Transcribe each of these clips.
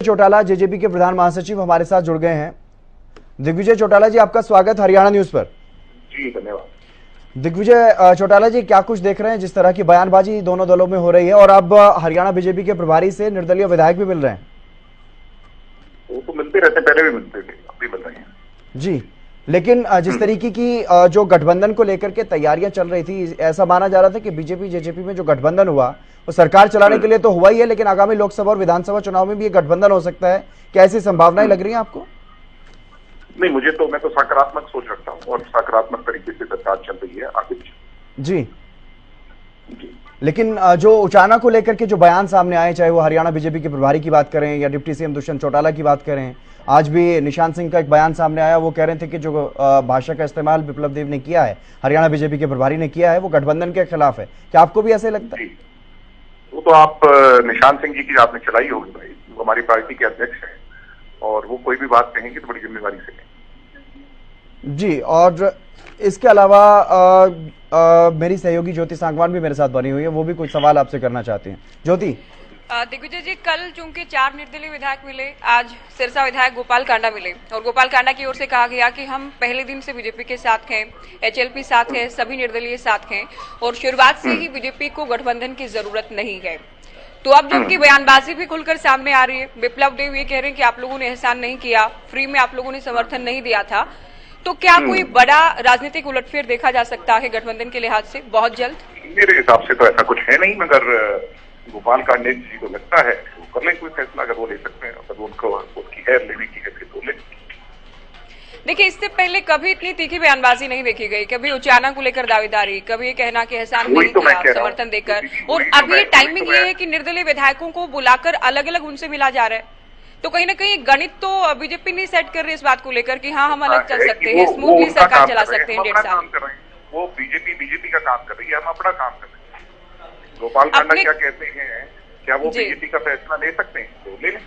Chautala JJP के प्रधान महासचिव हमारे साथ जुड़ गए हैं। दिग्विजय चौटाला जी, आपका स्वागत हरियाणा न्यूज पर। जी धन्यवाद। दिग्विजय चौटाला जी, क्या कुछ देख रहे हैं जिस तरह की बयानबाजी दोनों दलों में हो रही है और अब हरियाणा बीजेपी के प्रभारी से निर्दलीय विधायक भी मिल रहे हैं? वो तो मिलते रहते, पहले भी मिलते थे, अब भी मिल रहे हैं जी। लेकिन जिस तरीके की जो गठबंधन को लेकर के तैयारियां चल रही थी, ऐसा माना जा रहा था कि बीजेपी जेजेपी में जो गठबंधन हुआ वो सरकार चलाने के लिए तो हुआ ही है, लेकिन आगामी लोकसभा और विधानसभा चुनाव में भी ये गठबंधन हो सकता है। क्या ऐसी संभावनाएं लग रही हैं आपको? नहीं, मैं तो सकारात्मक सोच रखता हूँ और सकारात्मक तरीके से सरकार चल रही है आगे जी। लेकिन जो उचाना को लेकर के जो बयान सामने आए, चाहे वो हरियाणा बीजेपी के प्रभारी की बात करें या डिप्टी सीएम दुष्यंत चौटाला की बात करें, आज भी निशांत सिंह का एक बयान सामने आया। वो कह रहे थे कि जो भाषा का इस्तेमाल बिप्लब देव ने किया है, हरियाणा बीजेपी के प्रभारी ने किया है, वो गठबंधन के खिलाफ है। क्या आपको भी ऐसे लगता है? वो तो आप निशांत सिंह जी की आपने चलाई होगी भाई, वो हमारी पार्टी के अध्यक्ष हैं और वो कोई भी बात कहेंगे तो बड़ी जिम्मेवारी से कहेंगे जी। और इसके अलावा मेरी सहयोगी ज्योति सांगवान भी मेरे साथ बनी हुई है, वो भी कुछ सवाल आपसे करना चाहती हैं। ज्योति। दिग्विजय जी, कल चूंकि 4 निर्दलीय विधायक मिले, आज सिरसा विधायक गोपाल कांडा मिले और गोपाल कांडा की ओर से कहा गया कि हम पहले दिन से बीजेपी के साथ हैं, एचएलपी साथ है, सभी निर्दलीय साथ हैं और शुरुआत से ही बीजेपी को गठबंधन की जरूरत नहीं है। तो अब जो उनकी बयानबाजी भी खुलकर सामने आ रही है, बिप्लब देव ये कह रहे हैं कि आप लोगों ने एहसान नहीं किया, फ्री में आप लोगों ने समर्थन नहीं दिया था, तो क्या कोई बड़ा राजनीतिक उलटफेर देखा जा सकता है गठबंधन के लिहाज से बहुत जल्द? मेरे हिसाब से तो ऐसा कुछ है नहीं, मगर गोपाल कांडे जी को लगता है वो कर लें कोई फैसला, अगर वो ले सकते हैं, अगर उनको उनकी है लेने की है फिर तो ले। देखिए, इससे पहले कभी इतनी तीखी बयानबाजी नहीं देखी गई, कभी उचाना को लेकर दावेदारी, कभी ये कहना कि एहसान नहीं किया समर्थन देकर, और अभी ये टाइमिंग ये है कि निर्दलीय विधायकों को बुलाकर अलग अलग उनसे मिला जा रहा है। तो कहीं ना कहीं गणित तो बीजेपी नहीं सेट कर रही इस बात को लेकर कि हाँ हम अलग चल सकते हैं, स्मूथली सरकार चला सकते हैं 1.5 साल। वो बीजेपी का काम कर रही है, हम अपना काम कर रहे हैं। गोपाल कांडा क्या कहते हैं, क्या वो बीजेपी का फैसला ले सकते हैं तो ले लें।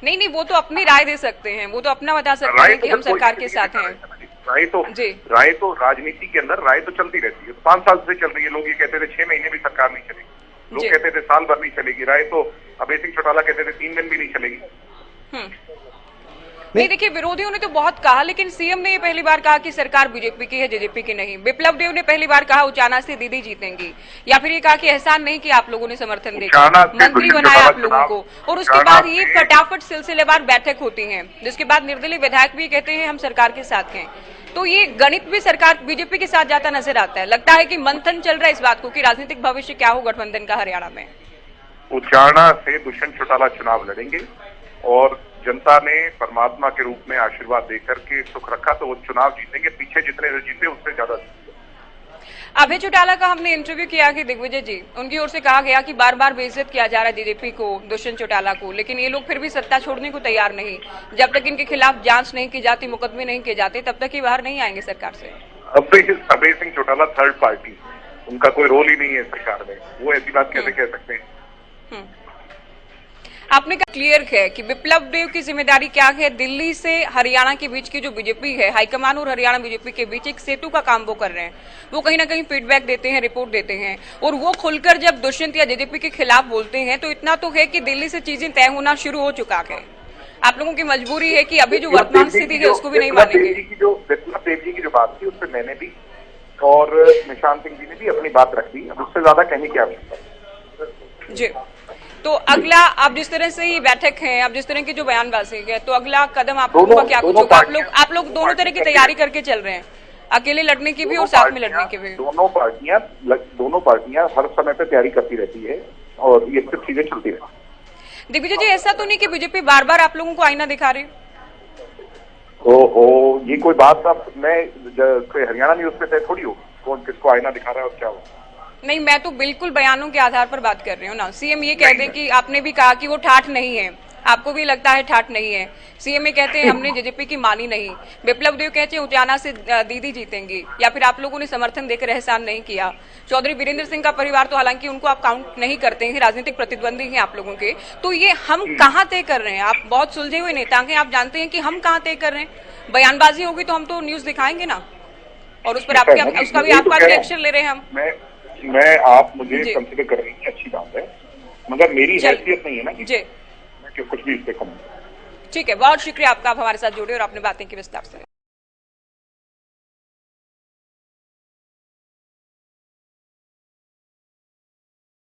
नहीं, वो तो अपनी राय दे सकते हैं, वो तो अपना बता सकते हैं कि हम सरकार के साथ हैं। राय तो राजनीति के अंदर राय तो चलती रहती है, 5 साल से चल रही है। लोग ये कहते थे 6 महीने भी सरकार नहीं चलेगी, लोग कहते थे साल भर नहीं चलेगी राय, तो अभय सिंह चौटाला कहते थे 3 दिन भी नहीं चलेगी। नहीं, देखिए, विरोधियों ने तो बहुत कहा, लेकिन सीएम ने ये पहली बार कहा कि सरकार बीजेपी की है, जेजेपी की नहीं। बिप्लब देव ने पहली बार कहा उचाना से दीदी जीतेंगी, या फिर ये कहा कि एहसान नहीं कि आप लोगों ने समर्थन दिया, मंत्री बनाया आप लोगों को, और उसके बाद ये फटाफट सिलसिलेवार बैठक होती है, जिसके बाद निर्दलीय विधायक भी कहते हैं हम सरकार के साथ हैं। तो ये गणित भी सरकार बीजेपी के साथ जाता नजर आता है। लगता है कि मंथन चल रहा है इस बात को कि राजनीतिक भविष्य क्या हो गठबंधन का हरियाणा में। उचाना से दुष्यंत चौटाला चुनाव लड़ेंगे और जनता ने परमात्मा के रूप में आशीर्वाद देकर के सुख रखा तो वो चुनाव जीतेंगे। पीछे जितने जीते उससे ज्यादा। अभय चौटाला का हमने इंटरव्यू किया कि दिग्विजय जी, उनकी ओर से कहा गया कि बार बार बेइज्जत किया जा रहा है बीजेपी को, दुष्यंत चौटाला को, लेकिन ये लोग फिर भी सत्ता छोड़ने को तैयार नहीं। जब तक इनके खिलाफ जांच नहीं की जाती, मुकदमे नहीं किए जाते, तब तक ये बाहर नहीं आएंगे सरकार से। अभय सिंह चौटाला थर्ड पार्टी, उनका कोई रोल ही नहीं है सरकार में, वो ऐसी बात कैसे कह सकते हैं? आपने कहा क्लियर है कि बिप्लब देव की जिम्मेदारी क्या है, दिल्ली से हरियाणा के बीच की जो बीजेपी है, हाईकमान और हरियाणा बीजेपी के बीच एक सेतु का काम वो कर रहे हैं। वो कहीं ना कहीं फीडबैक देते हैं, रिपोर्ट देते हैं, और वो खुलकर जब दुष्यंत या जेजेपी के खिलाफ बोलते हैं तो इतना तो है कि दिल्ली से चीजें तय होना शुरू हो चुका है। आप लोगों की मजबूरी है कि अभी जो वर्तमान स्थिति है उसको भी नहीं मानेंगे। बिप्लब देव जी की जो बात थी उससे मैंने भी और निशांत सिंह जी ने भी अपनी बात रख दी, अब उससे ज्यादा कहने की आवश्यकता जी। तो अगला, अब जिस तरह से ये बैठक है, अब जिस तरह की जो बयानबाजी है, तो अगला कदम आप लोगों का क्या कुछ होगा? आप लोग दोनों तरह की तैयारी करके चल रहे हैं, अकेले लड़ने की भी और साथ में लड़ने की भी। दोनों पार्टियां हर समय पे तैयारी करती रहती है और ये सब चीजें चलती रहती। दिग्विजय जी, ऐसा तो नहीं कि बीजेपी बार बार आप लोगों को आईना दिखा रही? ओहो, ये कोई बात आप मैं हरियाणा न्यूज पे तय थोड़ी हो कौन किसको आईना दिखा रहा है और क्या हो। नहीं, मैं तो बिल्कुल बयानों के आधार पर बात कर रही हूँ ना। सीएम ये कहते हैं कि आपने भी कहा कि वो ठाठ नहीं है, आपको भी लगता है ठाठ नहीं है। सीएम ये कहते हैं हमने जेजेपी की मानी नहीं। बिप्लब देव कहते हैं उचाना से दीदी जीतेंगी, या फिर आप लोगों ने समर्थन देकर एहसान नहीं किया। चौधरी वीरेंद्र सिंह का परिवार तो हालांकि उनको आप काउंट नहीं करते हैं, राजनीतिक प्रतिद्वंदी हैं आप लोगों के। तो ये हम कहाँ तय कर रहे हैं? आप बहुत सुलझे हुए नेता हैं, आप जानते हैं कि हम कहाँ तय कर रहे हैं। बयानबाजी होगी तो हम तो न्यूज दिखाएंगे ना, और उस पर उसका भी आपका रिएक्शन ले रहे हैं हम। मैं आप मुझे कंसिडर कर रही हैं, अच्छी बात है, मगर मेरी हैसियत नहीं है ना कि मैं कुछ भी इस पे कम। ठीक है, बहुत शुक्रिया आपका, आप हमारे साथ जुड़े और आपने बातें की विस्तार से।